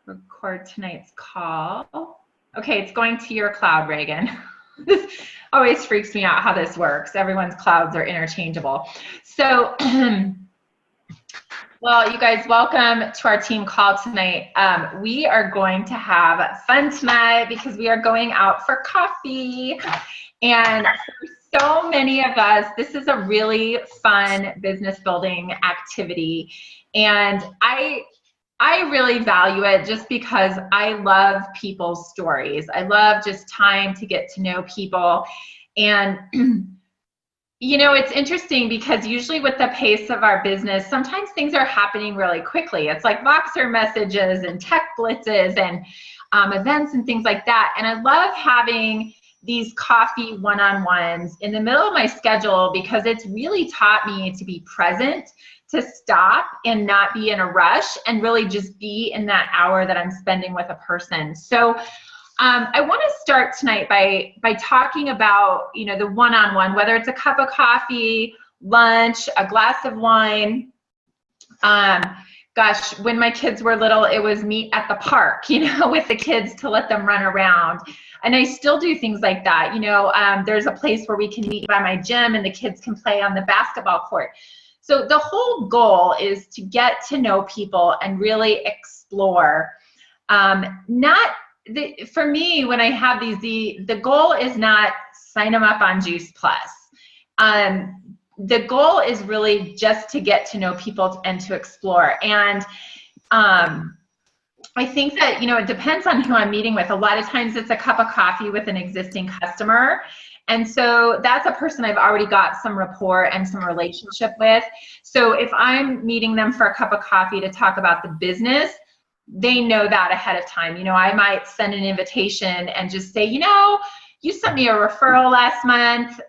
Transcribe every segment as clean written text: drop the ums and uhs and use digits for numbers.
record tonight's call. Okay, it's going to your cloud, Reagan. This always freaks me out how this works. Everyone's clouds are interchangeable. So, well, you guys, welcome to our team call tonight. We are going to have fun tonight because we are going out for coffee. And for so many of us, this is a really fun business building activity. And I really value it just because I love people's stories. I love just time to get to know people. And, you know, it's interesting because usually with the pace of our business, sometimes things are happening really quickly. It's like Voxer messages and tech blitzes and events and things like that. And I love having these coffee one-on-ones in the middle of my schedule because it's really taught me to be present, to stop and not be in a rush and really just be in that hour that I'm spending with a person. So I want to start tonight by talking about, you know, the one-on-one, whether it's a cup of coffee, lunch, a glass of wine. Gosh, when my kids were little, it was meet at the park, you know, with the kids to let them run around. And I still do things like that. You know, there's a place where we can meet by my gym and the kids can play on the basketball court. So the whole goal is to get to know people and really explore. For me, when I have these, the goal is not sign them up on Juice Plus. The goal is really just to get to know people and to explore. And I think that, you know, it depends on who I'm meeting with. A lot of times it's a cup of coffee with an existing customer. And so that's a person I've already got some rapport and some relationship with. So if I'm meeting them for a cup of coffee to talk about the business, they know that ahead of time. You know, I might send an invitation and just say, you know, you sent me a referral last month.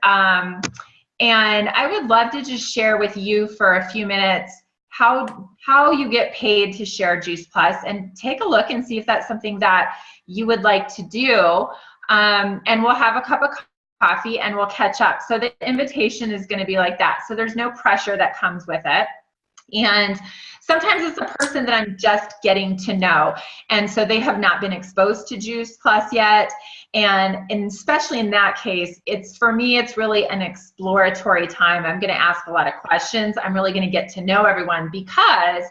And I would love to just share with you for a few minutes how you get paid to share Juice Plus, and take a look and see if that's something that you would like to do. And we'll have a cup of coffee and we'll catch up. So the invitation is going to be like that. So there's no pressure that comes with it. And sometimes it's a person that I'm just getting to know. And so they have not been exposed to Juice Plus yet. And especially in that case, for me, it's really an exploratory time. I'm going to ask a lot of questions. I'm really going to get to know everyone, because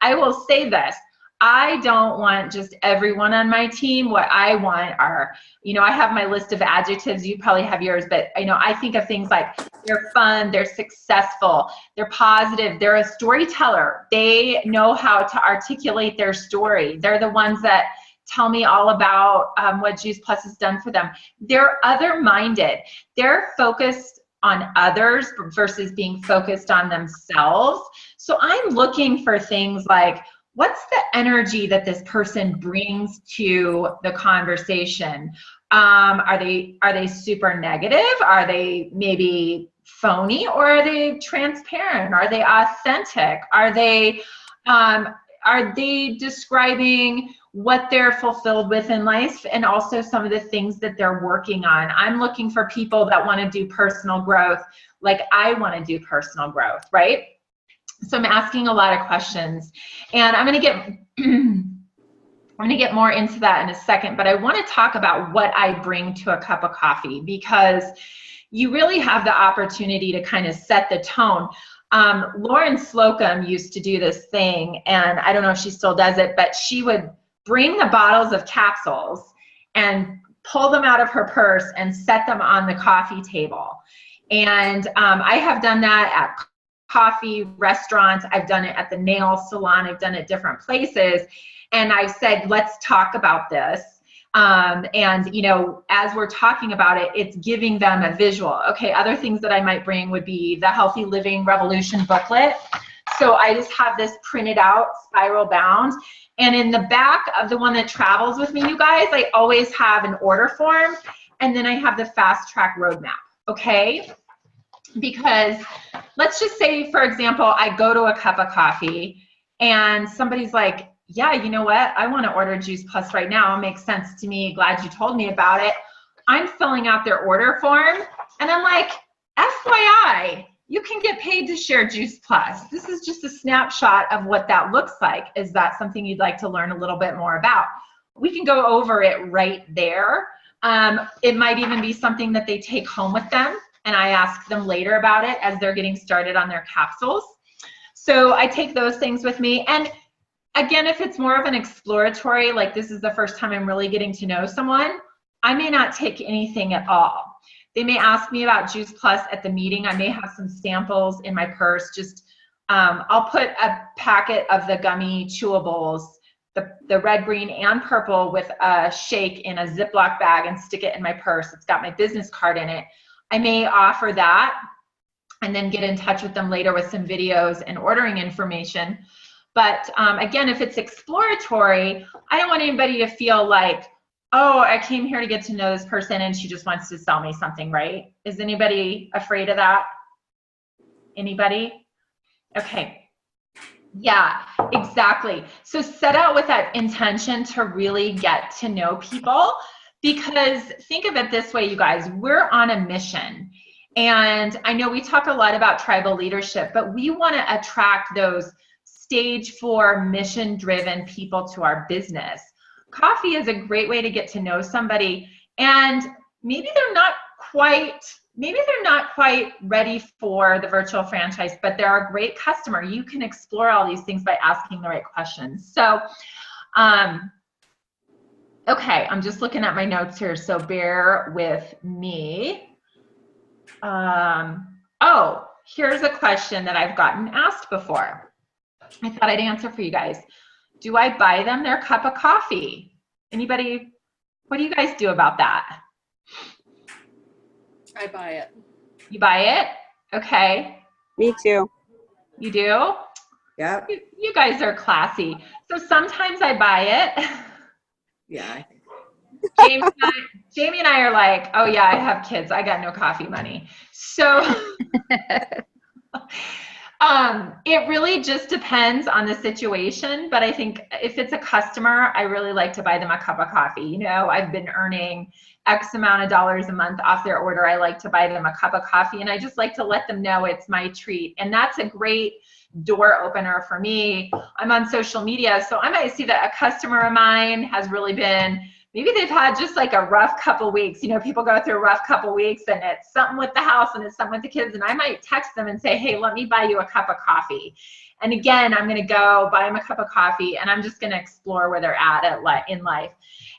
I will say this. I don't want just everyone on my team. What I want are, you know, I have my list of adjectives. You probably have yours, but you know, I think of things like they're fun, they're successful, they're positive, they're a storyteller. They know how to articulate their story. They're the ones that tell me all about what Juice Plus has done for them. They're other-minded. They're focused on others versus being focused on themselves. So I'm looking for things like, what's the energy that this person brings to the conversation? Are they super negative? Are they maybe phony, or are they transparent? Are they authentic? Are they describing what they're fulfilled with in life, and also some of the things that they're working on? I'm looking for people that want to do personal growth like I want to do personal growth, right? So I'm asking a lot of questions, and I'm going to get more into that in a second, but I want to talk about what I bring to a cup of coffee, because you really have the opportunity to kind of set the tone. Lauren Slocum used to do this thing, and I don't know if she still does it, but she would bring the bottles of capsules and pull them out of her purse and set them on the coffee table. And I have done that at coffee restaurants. I've done it at the nail salon. I've done it different places. And I've said, let's talk about this. And, you know, as we're talking about it, it's giving them a visual. Okay, other things that I might bring would be the Healthy Living Revolution booklet. So I just have this printed out, spiral bound. And in the back of the one that travels with me, you guys, I always have an order form. And then I have the fast track roadmap. Okay. Because let's just say, for example, I go to a cup of coffee and somebody's like, yeah, you know what? I want to order Juice Plus right now. It makes sense to me. Glad you told me about it. I'm filling out their order form and I'm like, FYI, you can get paid to share Juice Plus. This is just a snapshot of what that looks like. Is that something you'd like to learn a little bit more about? We can go over it right there. It might even be something that they take home with them, and I ask them later about it as they're getting started on their capsules. So I take those things with me. And again, if it's more of an exploratory, like this is the first time I'm really getting to know someone, I may not take anything at all. They may ask me about Juice Plus at the meeting. I may have some samples in my purse. Just, I'll put a packet of the gummy chewables, the red, green, and purple with a shake in a Ziploc bag and stick it in my purse. It's got my business card in it. I may offer that and then get in touch with them later with some videos and ordering information. But again, if it's exploratory, I don't want anybody to feel like, oh, I came here to get to know this person and she just wants to sell me something, right? Is anybody afraid of that? Anybody? Okay. Yeah, exactly. So set out with that intention to really get to know people, because think of it this way, you guys, we're on a mission. And I know we talk a lot about tribal leadership, but we want to attract those stage 4 mission-driven people to our business. Coffee is a great way to get to know somebody, and maybe they're not quite ready for the virtual franchise, but they're a great customer. You can explore all these things by asking the right questions. So, okay, I'm just looking at my notes here, so bear with me. Oh, here's a question that I've gotten asked before. I thought I'd answer for you guys. Do I buy them their cup of coffee? Anybody, what do you guys do about that? I buy it. You buy it? Okay. Me too. You do? Yep. You guys are classy. So sometimes I buy it. Yeah. Jamie and I are like, oh yeah, I have kids. I got no coffee money. So it really just depends on the situation. But I think if it's a customer, I really like to buy them a cup of coffee. You know, I've been earning X amount of dollars a month off their order. I like to buy them a cup of coffee, and I just like to let them know it's my treat. And that's a great door opener for me. I'm on social media, so I might see that a customer of mine has really been, maybe they've had just like a rough couple weeks. You know, people go through a rough couple weeks and it's something with the house and it's something with the kids. And I might text them and say, hey, let me buy you a cup of coffee. And again, I'm going to go buy them a cup of coffee and I'm just going to explore where they're at in life.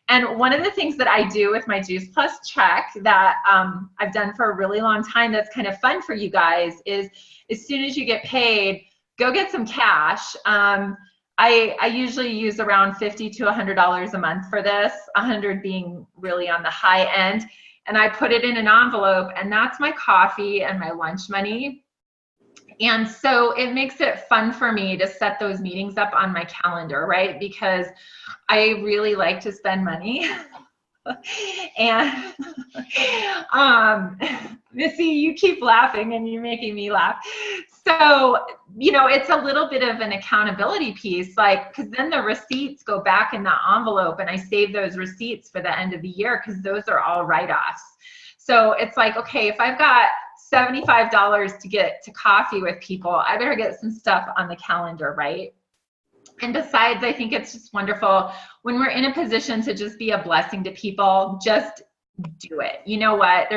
And one of the things that I do with my Juice Plus check that I've done for a really long time that's kind of fun for you guys is, as soon as you get paid, go get some cash. I usually use around $50 to $100 a month for this, 100 being really on the high end. And I put it in an envelope, and that's my coffee and my lunch money. And so it makes it fun for me to set those meetings up on my calendar, right? Because I really like to spend money. And Missy, you keep laughing and you're making me laugh. So, you know, it's a little bit of an accountability piece, like, because then the receipts go back in the envelope and I save those receipts for the end of the year because those are all write-offs. So it's like, okay, if I've got $75 to get to coffee with people, I better get some stuff on the calendar, right? And besides, I think it's just wonderful when we're in a position to just be a blessing to people, just do it. You know what?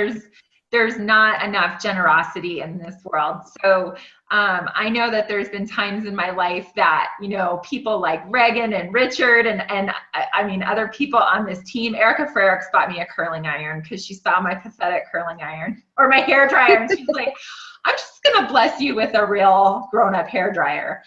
There's not enough generosity in this world. So I know that there's been times in my life that, you know, people like Reagan and Richard and I mean, other people on this team, Erica Frericks bought me a curling iron because she saw my pathetic curling iron or my hair dryer. And she's like, I'm just going to bless you with a real grown-up hair dryer.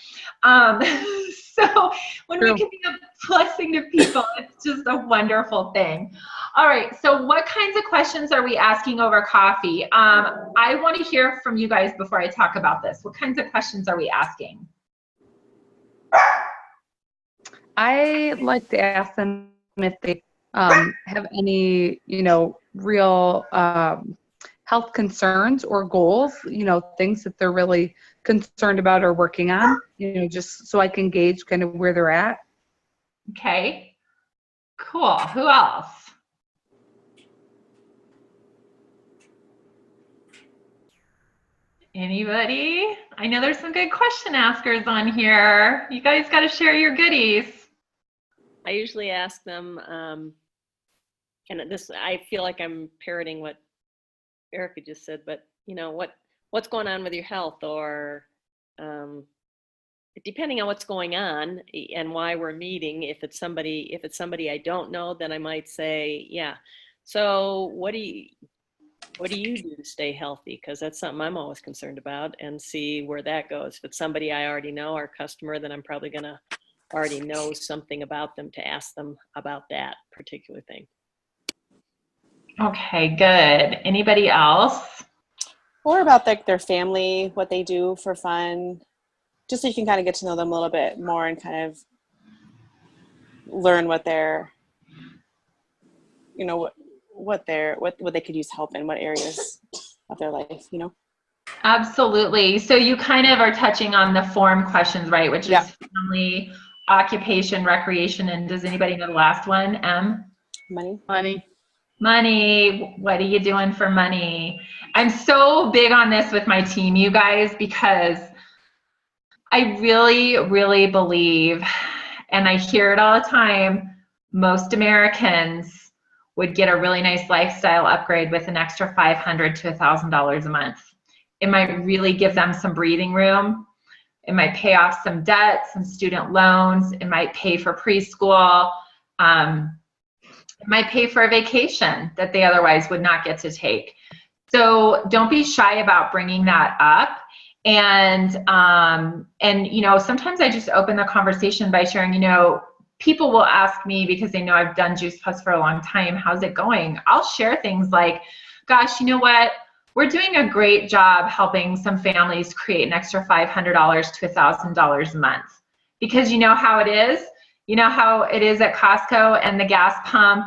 So when we can be a blessing to people, it's just a wonderful thing. All right, so what kinds of questions are we asking over coffee? I want to hear from you guys before I talk about this. What kinds of questions are we asking? I like to ask them if they have any, you know, real health concerns or goals, you know, things that they're really concerned about or working on, you know, just so I can gauge kind of where they're at. Okay, cool. Who else? Anybody? I know there's some good question askers on here. You guys got to share your goodies. I usually ask them, and this, I feel like I'm parroting what Erica just said, but you know, what's going on with your health, or depending on what's going on and why we're meeting. If it's somebody I don't know, then I might say, yeah. So what do you do to stay healthy? Because that's something I'm always concerned about, and see where that goes. If it's somebody I already know, our customer, then I'm probably gonna already know something about them to ask them about that particular thing. Okay, good. Anybody else? Or about their family, what they do for fun, just so you can kind of get to know them a little bit more and kind of learn what they're, you know, what they could use help in, what areas of their life, you know. Absolutely. So you kind of are touching on the form questions, right? Which is family, occupation, recreation, and does anybody know the last one? Money. Money. What are you doing for money? I'm so big on this with my team, you guys, because I really, really believe, and I hear it all the time, most Americans would get a really nice lifestyle upgrade with an extra $500 to $1,000 a month. It might really give them some breathing room. It might pay off some debt, some student loans. It might pay for preschool. It might pay for a vacation that they otherwise would not get to take. So don't be shy about bringing that up. And you know, sometimes I just open the conversation by sharing, you know, people will ask me because they know I've done Juice Plus for a long time, how's it going? I'll share things like, gosh, you know what? We're doing a great job helping some families create an extra $500 to $1,000 a month. Because you know how it is? You know how it is at Costco and the gas pump,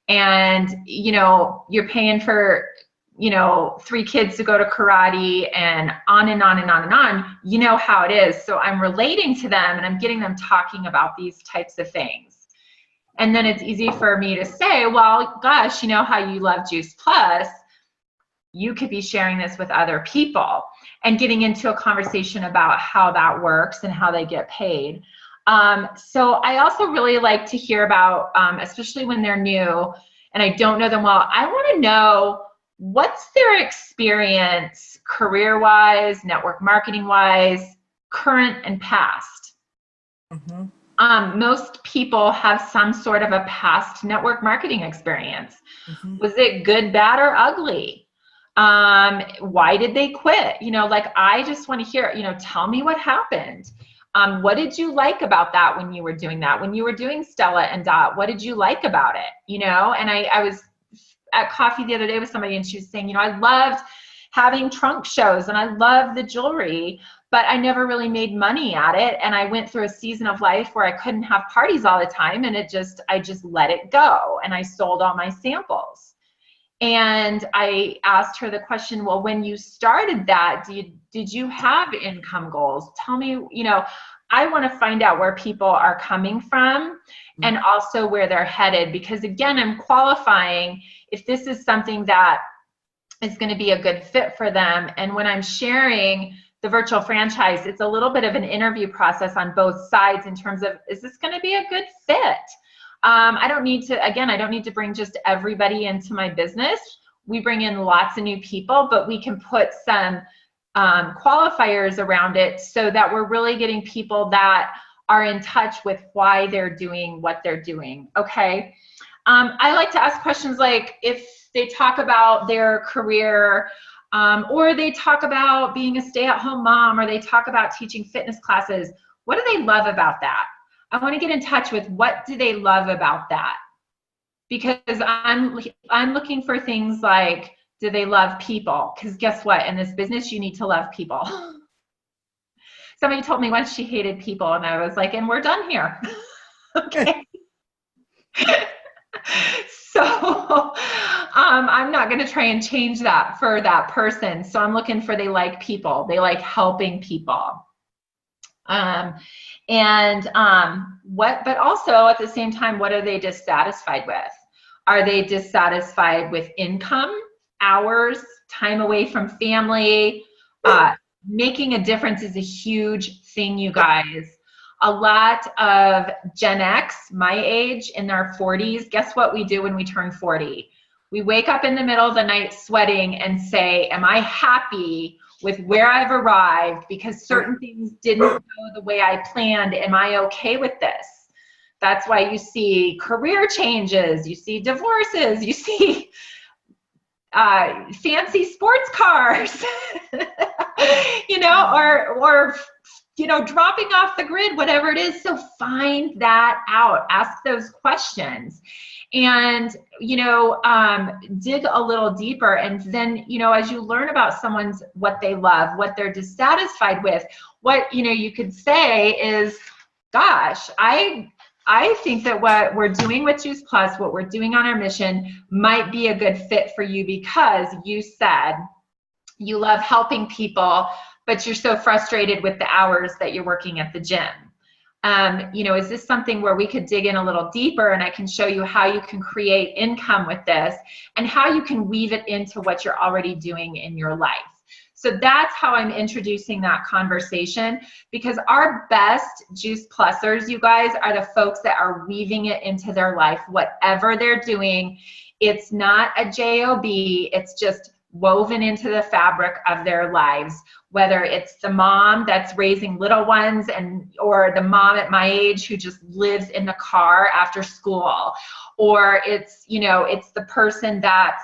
and you know, you're paying for, you know, 3 kids to go to karate, and on and on and on and on. You know how it is. So I'm relating to them, and I'm getting them talking about these types of things. And then it's easy for me to say, well, gosh, you know how you love Juice Plus? You could be sharing this with other people and getting into a conversation about how that works and how they get paid. So I also really like to hear about, especially when they're new and I don't know them well, I want to know what's their experience career-wise, network marketing-wise, current and past. Mm-hmm. Most people have some sort of a past network marketing experience. Mm-hmm. Was it good, bad, or ugly? Why did they quit? You know, like, I just want to hear, you know, tell me what happened. What did you like about that when you were doing that? When you were doing Stella and Dot, what did you like about it? You know, and I was at coffee the other day with somebody, and she was saying, you know, I loved having trunk shows and I loved the jewelry, but I never really made money at it. And I went through a season of life where I couldn't have parties all the time, and I just let it go, and I sold all my samples. And I asked her the question, well, when you started that, did you have income goals? Tell me, you know, I want to find out where people are coming from and also where they're headed, because again, I'm qualifying if this is something that is going to be a good fit for them. And when I'm sharing the virtual franchise, it's a little bit of an interview process on both sides in terms of, is this going to be a good fit? I don't need to bring just everybody into my business. We bring in lots of new people, but we can put some qualifiers around it so that we're really getting people that are in touch with why they're doing what they're doing. Okay. I like to ask questions like, if they talk about their career, or they talk about being a stay-at-home mom, or they talk about teaching fitness classes, what do they love about that? I want to get in touch with what do they love about that, because I'm looking for things like, do they love people? Because guess what? In this business, you need to love people. Somebody told me once she hated people, and I was like, and we're done here. Okay. So I'm not going to try and change that for that person. So I'm looking for, they like people. They like helping people. But also at the same time, what are they dissatisfied with? Are they dissatisfied with income, hours, time away from family, Making a difference is a huge thing, you guys. A lot of Gen X, my age, in their 40s, guess what we do when we turn 40? We wake up in the middle of the night sweating and say, am I happy with where I've arrived because certain things didn't go the way I planned? Am I okay with this? That's why you see career changes, you see divorces, you see fancy sports cars, you know, or you know, dropping off the grid, whatever it is. So find that out, ask those questions, and, you know, dig a little deeper. And then, you know, as you learn about what they love, what they're dissatisfied with, what, you know, you could say is, gosh, I think that what we're doing with Juice Plus, what we're doing on our mission might be a good fit for you because you said you love helping people, but you're so frustrated with the hours that you're working at the gym. You know, is this something where we could dig in a little deeper and I can show you how you can create income with this and how you can weave it into what you're already doing in your life? So that's how I'm introducing that conversation, because our best Juice Plusers, you guys, are the folks that are weaving it into their life, whatever they're doing. It's not a job, it's just woven into the fabric of their lives, whether it's the mom that's raising little ones or the mom at my age who just lives in the car after school, or it's, you know, it's the person that's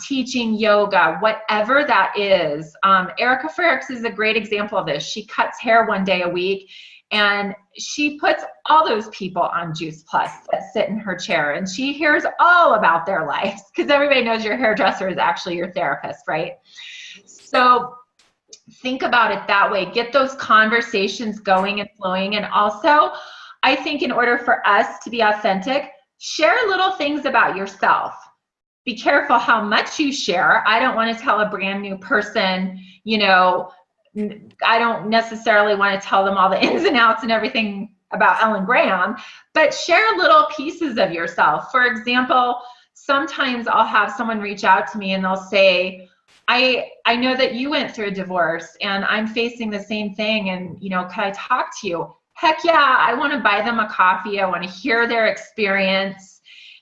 teaching yoga, whatever that is. Erica Frericks is a great example of this. She cuts hair one day a week, and she puts all those people on Juice Plus that sit in her chair, and she hears all about their lives, because everybody knows your hairdresser is actually your therapist, right? So think about it that way. Get those conversations going and flowing. And also, I think in order for us to be authentic, share little things about yourself. Be careful how much you share. I don't want to tell a brand new person, you know, I don't necessarily want to tell them all the ins and outs and everything about Ellen Graham, but share little pieces of yourself. For example, sometimes I'll have someone reach out to me and they'll say, I know that you went through a divorce and I'm facing the same thing, and, you know, can I talk to you? Heck yeah, I want to buy them a coffee. I want to hear their experience.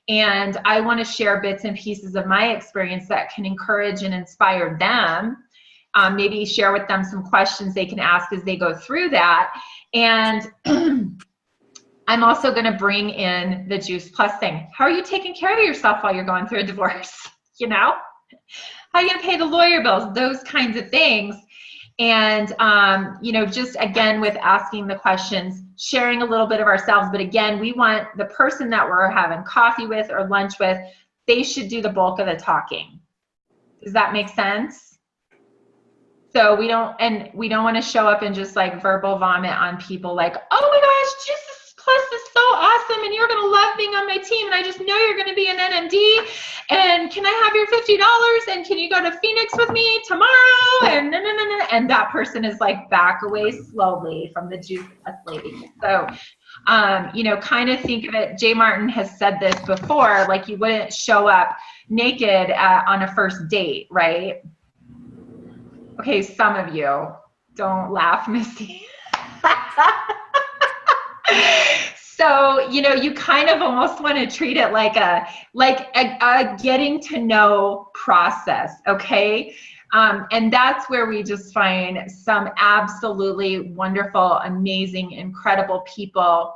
And I want to share bits and pieces of my experience that can encourage and inspire them. Maybe share with them some questions they can ask as they go through that. And I'm also going to bring in the Juice Plus thing. How are you taking care of yourself while you're going through a divorce? You know? How are you going to pay the lawyer bills? Those kinds of things. And, you know, just again, with asking the questions, sharing a little bit of ourselves. But again, we want the person that we're having coffee with or lunch with, they should do the bulk of the talking. Does that make sense? So we don't want to show up and just like verbal vomit on people like, oh my gosh, Juice Plus is so awesome and you're going to love being on my team and I just know you're going to be an NMD and can I have your $50 and can you go to Phoenix with me tomorrow? And and that person is like, back away slowly from the Juice Plus lady. So, you know, kind of think of it. Jay Martin has said this before, like you wouldn't show up naked on a first date, right? Okay, some of you, don't laugh, Missy. So, you know, you kind of almost want to treat it like a getting to know process, okay? And that's where we just find some absolutely wonderful, amazing, incredible people.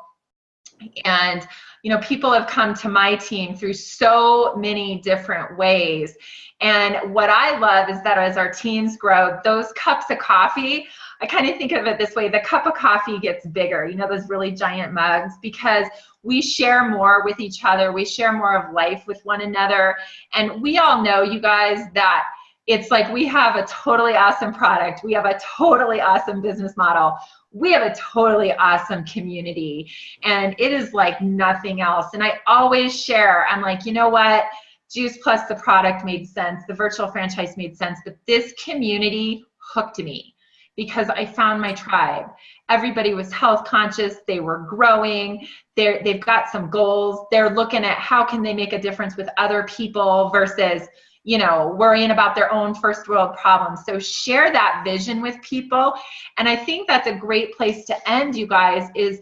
And, you know, people have come to my team through so many different ways. And what I love is that as our teams grow, those cups of coffee, I kind of think of it this way, the cup of coffee gets bigger, you know, those really giant mugs, because we share more with each other. We share more of life with one another. And we all know, you guys, that it's like we have a totally awesome product. We have a totally awesome business model. We have a totally awesome community. And it is like nothing else. And I always share, I'm like, you know what? Juice Plus, the product made sense. The virtual franchise made sense. But this community hooked me because I found my tribe. Everybody was health conscious. They were growing. They've got some goals. They're looking at how can they make a difference with other people versus, worrying about their own first world problems. So share that vision with people. And I think that's a great place to end, you guys, is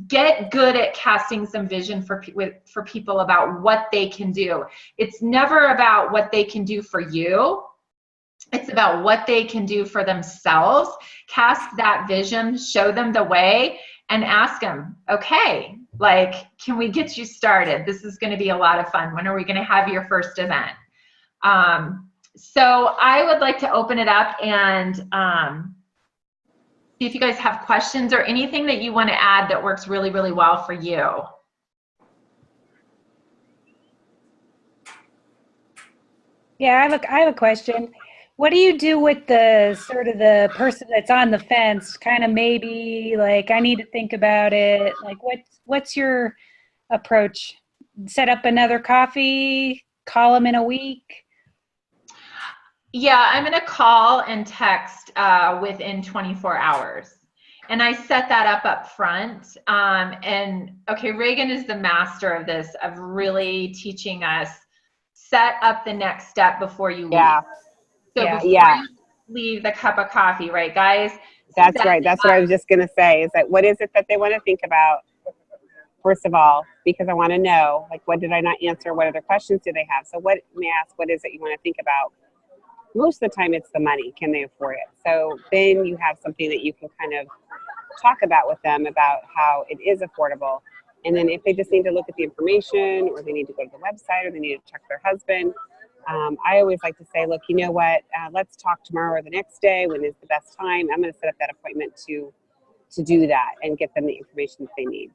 get good at casting some vision for people about what they can do. It's never about what they can do for you. It's about what they can do for themselves. Cast that vision, show them the way, and ask them, okay, can we get you started? This is going to be a lot of fun. When are we going to have your first event? So I would like to open it up and see if you guys have questions or anything that you want to add that works really, really well for you. Yeah, I have a question. What do you do with the sort of the person that's on the fence, kind of maybe I need to think about it? What's your approach? Set up another coffee, call them in a week? Yeah, I'm going to call and text within 24 hours. And I set that up front. And okay, Reagan is the master of this, of really teaching us, set up the next step before you leave. Yeah. So Yeah. before Yeah. you leave the cup of coffee, right, guys? That's right. That's what I was just going to say, is that what is it that they want to think about, first of all, because I want to know, what did I not answer? What other questions do they have? So what is it you want to think about? Most of the time it's the money. Can they afford it? So then you have something that you can kind of talk about with them about how it is affordable. And then if they just need to look at the information, or they need to go to the website, or they need to check their husband, I always like to say, look, you know what, let's talk tomorrow or the next day. When is the best time? I'm going to set up that appointment to do that and get them the information that they need.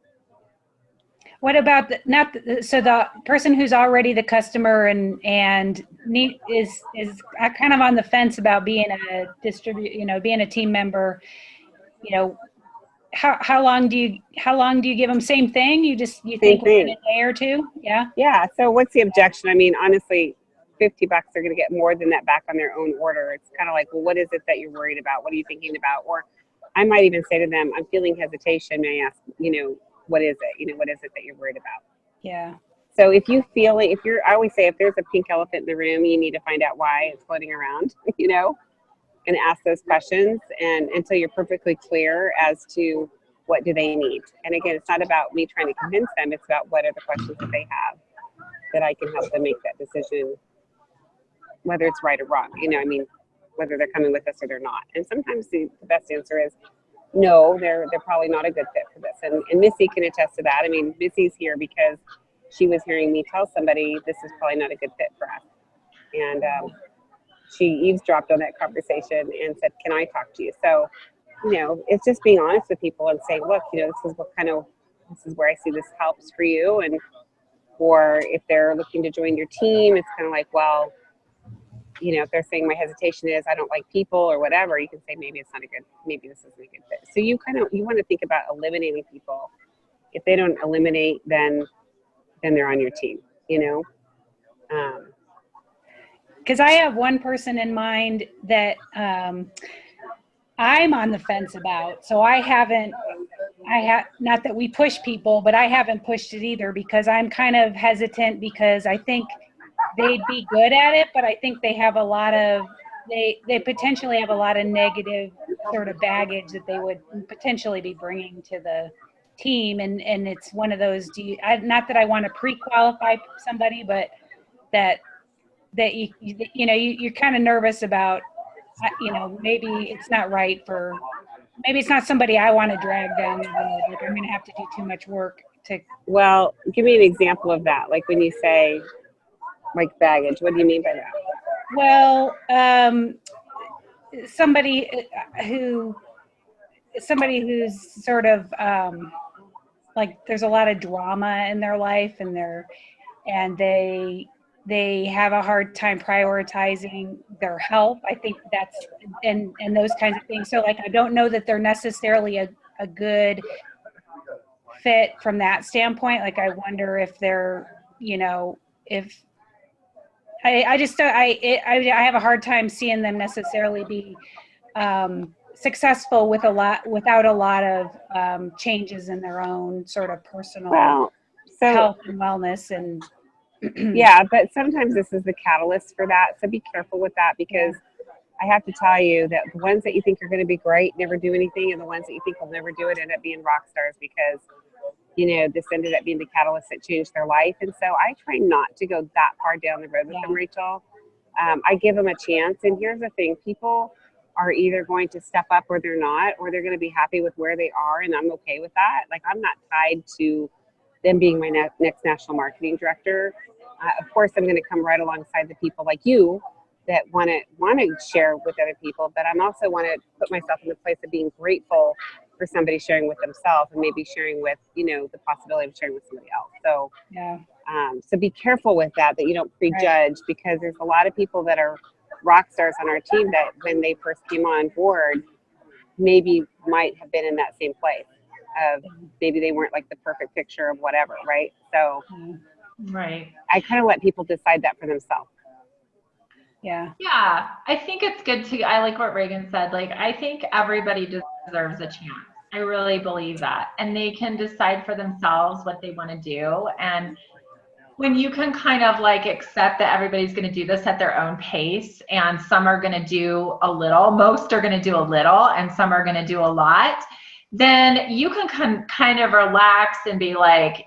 What about the person who's already the customer and is kind of on the fence about being a being a team member? How long do you give them? Same thing? You think within a day or two? Yeah. Yeah. So what's the objection? I mean, honestly, $50, they're going to get more than that back on their own order. It's kind of like, well, what is it that you're worried about? What are you thinking about? Or I might even say to them, I'm feeling hesitation. May I ask, what is it? What is it that you're worried about? Yeah. So if you feel it, I always say, if there's a pink elephant in the room, you need to find out why it's floating around, and ask those questions, and until you're perfectly clear as to what do they need. And again, it's not about me trying to convince them. It's about what are the questions that they have that I can help them make that decision, whether it's right or wrong, whether they're coming with us or they're not. And sometimes the best answer is, no, they're probably not a good fit for this. And Missy can attest to that. I mean, Missy's here because she was hearing me tell somebody this is probably not a good fit for us. And she eavesdropped on that conversation and said, can I talk to you? So, it's just being honest with people and saying, look, this is where I see this helps for you. And, or if they're looking to join your team, it's kind of like, well, if they're saying my hesitation is I don't like people or whatever, you can say maybe this isn't a good fit. So you want to think about eliminating people. If they don't eliminate, then they're on your team, Because I have one person in mind that I'm on the fence about. So not that we push people, but I haven't pushed it either, because I'm kind of hesitant, because I think they'd be good at it, but I think they have they potentially have a lot of negative sort of baggage that they would potentially be bringing to the team. And it's one of those, not that I want to pre-qualify somebody, but that you're kind of nervous about, maybe it's not right maybe it's not somebody I want to drag down the road. Like I'm going to have to do too much work to. Well, give me an example of that. Like when you say baggage, what do you mean by that? Well, somebody who's sort of there's a lot of drama in their life, and they have a hard time prioritizing their health. I think that's and those kinds of things. So I don't know that they're necessarily a good fit from that standpoint. I wonder if they're, if I have a hard time seeing them necessarily be successful without a lot of changes in their own sort of personal health and wellness. And Yeah, but sometimes this is the catalyst for that. So be careful with that, because I have to tell you that the ones that you think are going to be great never do anything, and the ones that you think will never do it end up being rock stars, because this ended up being the catalyst that changed their life. And so I try not to go that far down the road with them, Rachel. I give them a chance. And here's the thing: people are either going to step up or they're not, or they're going to be happy with where they are, and I'm okay with that. Like, I'm not tied to them being my next national marketing director. Of course, I'm going to come right alongside the people like you that want to share with other people, but I'm also want to put myself in the place of being grateful for somebody sharing with themselves, and maybe sharing with, the possibility of sharing with somebody else. So, so be careful with that you don't prejudge, because there's a lot of people that are rock stars on our team that when they first came on board, maybe might have been in that same place of maybe they weren't like the perfect picture of whatever, right? So Right. I kind of let people decide that for themselves. Yeah. Yeah, I think it's good I like what Reagan said. Like, I think everybody deserves a chance. I really believe that. And they can decide for themselves what they want to do. And when you can kind of like accept that everybody's going to do this at their own pace, and some are going to do a little, most are going to do a little, and some are going to do a lot, then you can kind of relax and be like,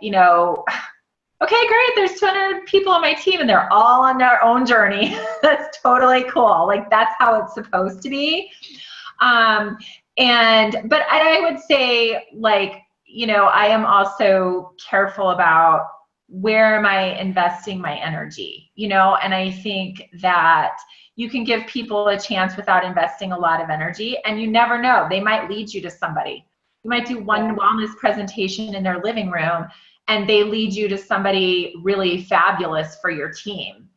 okay, great, there's 200 people on my team and they're all on their own journey. That's totally cool. Like, that's how it's supposed to be. But I would say, like, I am also careful about where am I investing my energy, and I think that you can give people a chance without investing a lot of energy, and you never know, they might lead you to somebody. You might do one wellness presentation in their living room, and they lead you to somebody really fabulous for your team.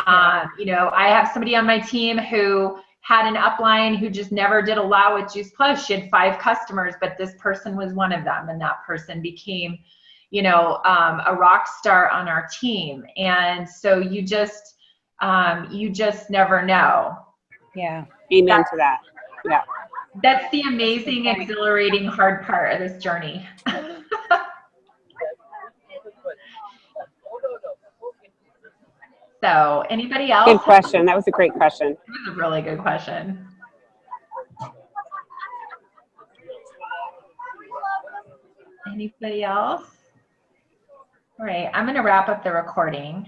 I have somebody on my team who had an upline who just never did a lot with Juice Plus. She had 5 customers, but this person was one of them, and that person became, a rock star on our team. And so you just never know. Yeah. Amen to that. Yeah. That's the amazing, exhilarating, hard part of this journey. So, anybody else? Good question. That was a great question. It was a really good question. Anybody else? All right, I'm going to wrap up the recording.